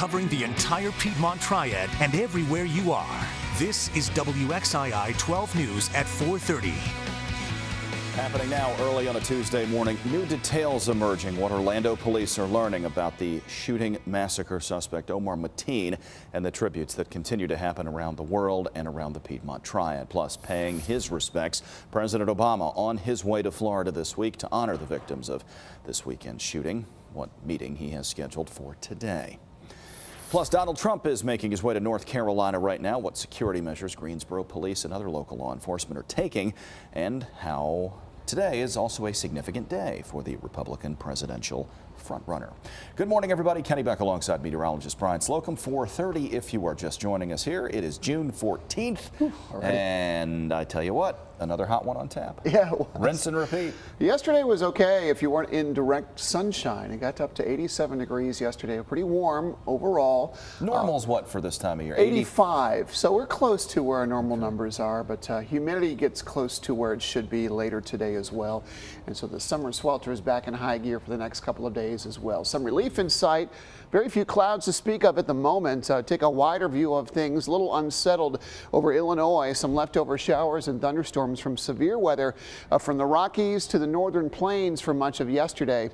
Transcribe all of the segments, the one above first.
covering the entire Piedmont Triad and everywhere you are. This is WXII 12 News at 4:30. Happening now early on a Tuesday morning. New details emerging what Orlando police are learning about the shooting massacre suspect Omar Mateen and the tributes that continue to happen around the world and around the Piedmont Triad. Plus, paying his respects, President Obama on his way to Florida this week to honor the victims of this weekend's shooting. What meeting he has scheduled for today. Plus, Donald Trump is making his way to North Carolina right now. What security measures Greensboro police and other local law enforcement are taking, and how today is also a significant day for the Republican presidential frontrunner. Good morning, everybody. Kenny Beck alongside meteorologist Brian Slocum. 4:30 if you are just joining us here. It is June 14th. And I tell you what, another hot one on tap. Yeah, it was. Rinse and repeat. Yesterday was okay if you weren't in direct sunshine. It got up to 87 degrees yesterday. Pretty warm overall. Normal's what for this time of year? 85. So we're close to where our normal numbers are, but humidity gets close to where it should be later today as well. And so the summer swelter is back in high gear for the next couple of days as well. Some relief in sight. Very few clouds to speak of at the moment. Take a wider view of things. A little unsettled over Illinois. Some leftover showers and thunderstorms from severe weather from the Rockies to the northern plains for much of yesterday.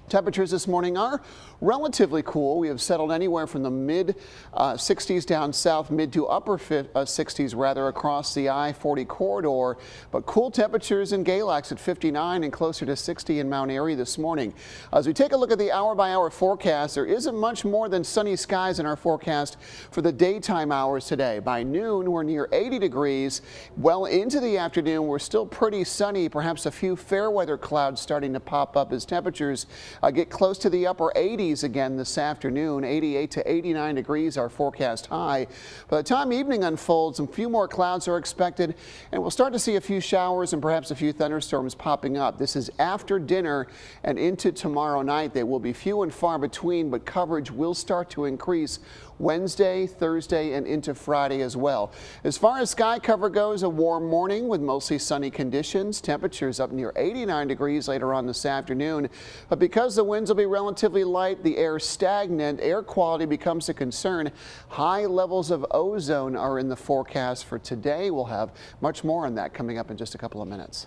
Temperatures this morning are relatively cool. We have settled anywhere from the mid 60s down south, mid to upper 60s rather across the I-40 corridor. But cool temperatures in Galax at 59 and closer to 60 in Mount Airy this morning. As we take a look at the hour-by-hour forecast, there isn't much more than sunny skies in our forecast for the daytime hours today. By noon, we're near 80 degrees. Well into the afternoon, we're still pretty sunny. Perhaps a few fair weather clouds starting to pop up as temperatures get close to the upper 80s again this afternoon. 88 to 89 degrees our forecast high. By the time evening unfolds, a few more clouds are expected, and we'll start to see a few showers and perhaps a few thunderstorms popping up. This is after dinner and into tomorrow night. They will be few and far between, but coverage will start to increase Wednesday, Thursday, and into Friday as well. As far as sky cover goes, a warm morning with mostly sunny conditions. Temperatures up near 89 degrees later on this afternoon. But because the winds will be relatively light, the air stagnant, air quality becomes a concern. High levels of ozone are in the forecast for today. We'll have much more on that coming up in just a couple of minutes.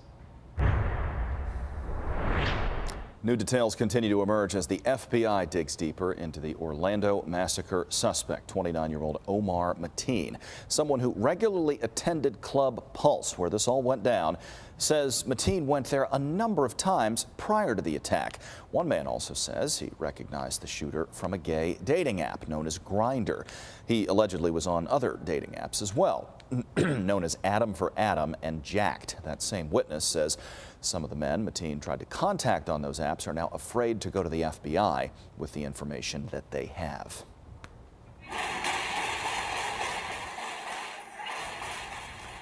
New details continue to emerge as the FBI digs deeper into the Orlando massacre suspect, 29-year-old Omar Mateen. Someone who regularly attended Club Pulse, where this all went down, says Mateen went there a number of times prior to the attack. One man also says he recognized the shooter from a gay dating app known as Grindr. He allegedly was on other dating apps as well, known as Adam for Adam and Jacked. That same witness says some of the men Mateen tried to contact on those apps are now afraid to go to the FBI with the information that they have.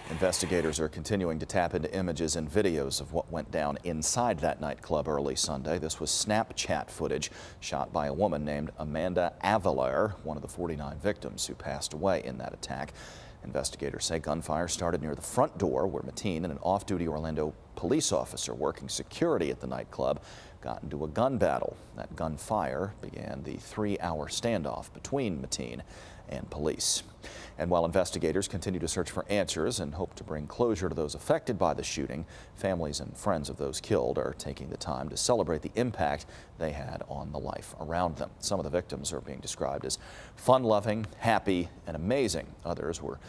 Investigators are continuing to tap into images and videos of what went down inside that nightclub early Sunday. This was Snapchat footage shot by a woman named Amanda Avalar, one of the 49 victims who passed away in that attack. Investigators say gunfire started near the front door where Mateen and an off-duty Orlando police officer working security at the nightclub got into a gun battle. That gunfire began the 3-hour standoff between Mateen and police. And while investigators continue to search for answers and hope to bring closure to those affected by the shooting, families and friends of those killed are taking the time to celebrate the impact they had on the life around them. Some of the victims are being described as fun-loving, happy, and amazing. Others were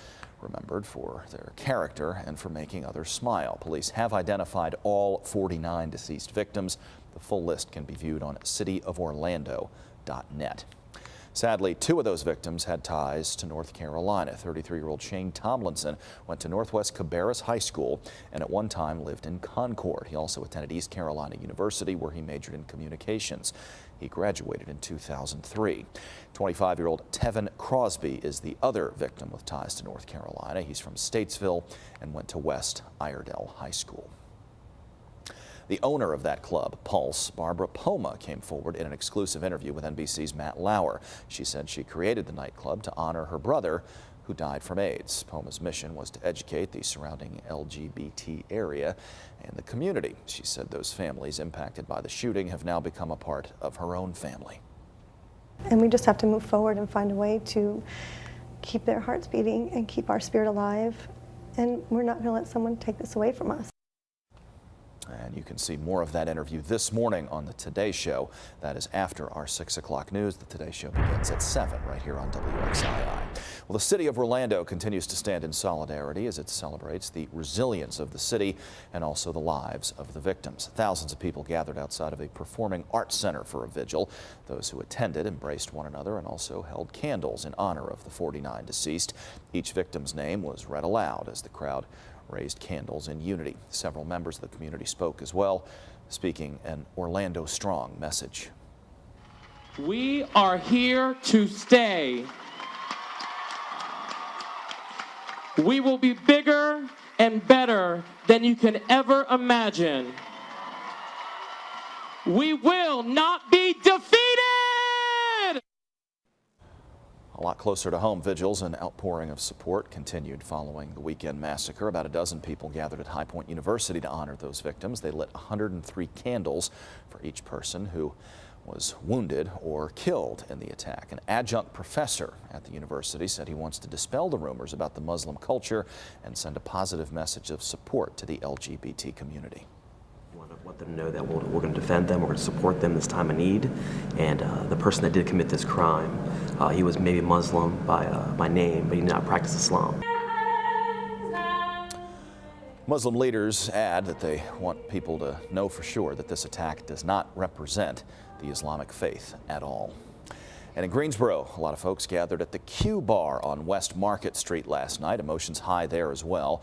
remembered for their character and for making others smile. Police have identified all 49 deceased victims. The full list can be viewed on cityoforlando.net. Sadly, 2 of those victims had ties to North Carolina. 33-year-old Shane Tomlinson went to Northwest Cabarrus High School and at one time lived in Concord. He also attended East Carolina University, where he majored in communications. He graduated in 2003. 25-year-old Tevin Crosby is the other victim with ties to North Carolina. He's from Statesville and went to West Iredell High School. The owner of that club, Pulse, Barbara Poma, came forward in an exclusive interview with NBC's Matt Lauer. She said she created the nightclub to honor her brother, who died from AIDS. Poma's mission was to educate the surrounding LGBT area and the community. She said those families impacted by the shooting have now become a part of her own family. And we just have to move forward and find a way to keep their hearts beating and keep our spirit alive. And we're not going to let someone take this away from us. And you can see more of that interview this morning on the Today Show. That is after our 6 o'clock news. The Today Show begins at 7 right here on WXII. Well, the city of Orlando continues to stand in solidarity as it celebrates the resilience of the city and also the lives of the victims. Thousands of people gathered outside of a performing arts center for a vigil. Those who attended embraced one another and also held candles in honor of the 49 deceased. Each victim's name was read aloud as the crowd raised candles in unity. Several members of the community spoke as well, speaking an Orlando Strong message. We are here to stay. We will be bigger and better than you can ever imagine. We will not be defeated! A lot closer to home, vigils and outpouring of support continued following the weekend massacre. About a dozen people gathered at High Point University to honor those victims. They lit 103 candles for each person who was wounded or killed in the attack. An adjunct professor at the university said he wants to dispel the rumors about the Muslim culture and send a positive message of support to the LGBT community. Want them to know that we're going to defend them, we're going to support them this time of need. And the person that did commit this crime, he was maybe Muslim by name, but he did not practice Islam. Muslim leaders add that they want people to know for sure that this attack does not represent the Islamic faith at all. And in Greensboro, a lot of folks gathered at the Q Bar on West Market Street last night. Emotions high there as well.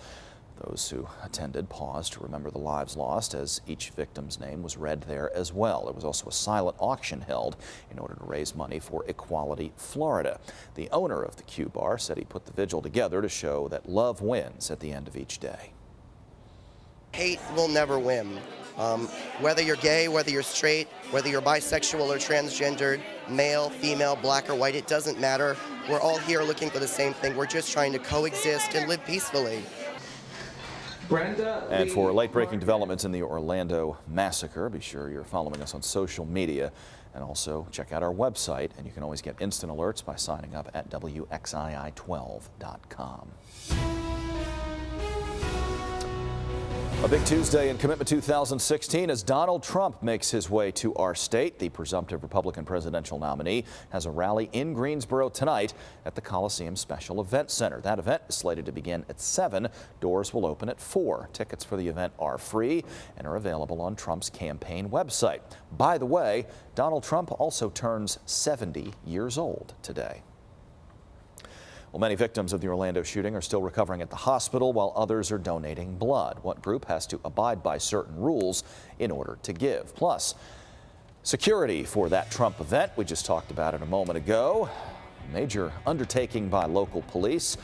Those who attended paused to remember the lives lost as each victim's name was read there as well. There was also a silent auction held in order to raise money for Equality Florida. The owner of the Q Bar said he put the vigil together to show that love wins at the end of each day. Hate will never win. Whether you're gay, whether you're straight, whether you're bisexual or transgendered, male, female, black or white, it doesn't matter. We're all here looking for the same thing. We're just trying to coexist and live peacefully. And for late-breaking developments in the Orlando massacre, be sure you're following us on social media and also check out our website. And you can always get instant alerts by signing up at WXII12.com. A big Tuesday in Commitment 2016 as Donald Trump makes his way to our state. The presumptive Republican presidential nominee has a rally in Greensboro tonight at the Coliseum Special Event Center. That event is slated to begin at 7. Doors will open at 4. Tickets for the event are free and are available on Trump's campaign website. By the way, Donald Trump also turns 70 years old today. Well, many victims of the Orlando shooting are still recovering at the hospital while others are donating blood. What group has to abide by certain rules in order to give? Plus, security for that Trump event. We just talked about it a moment ago. Major undertaking by local police.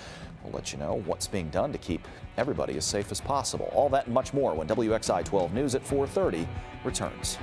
We'll let you know what's being done to keep everybody as safe as possible. All that and much more when WXII 12 News at 4:30 returns.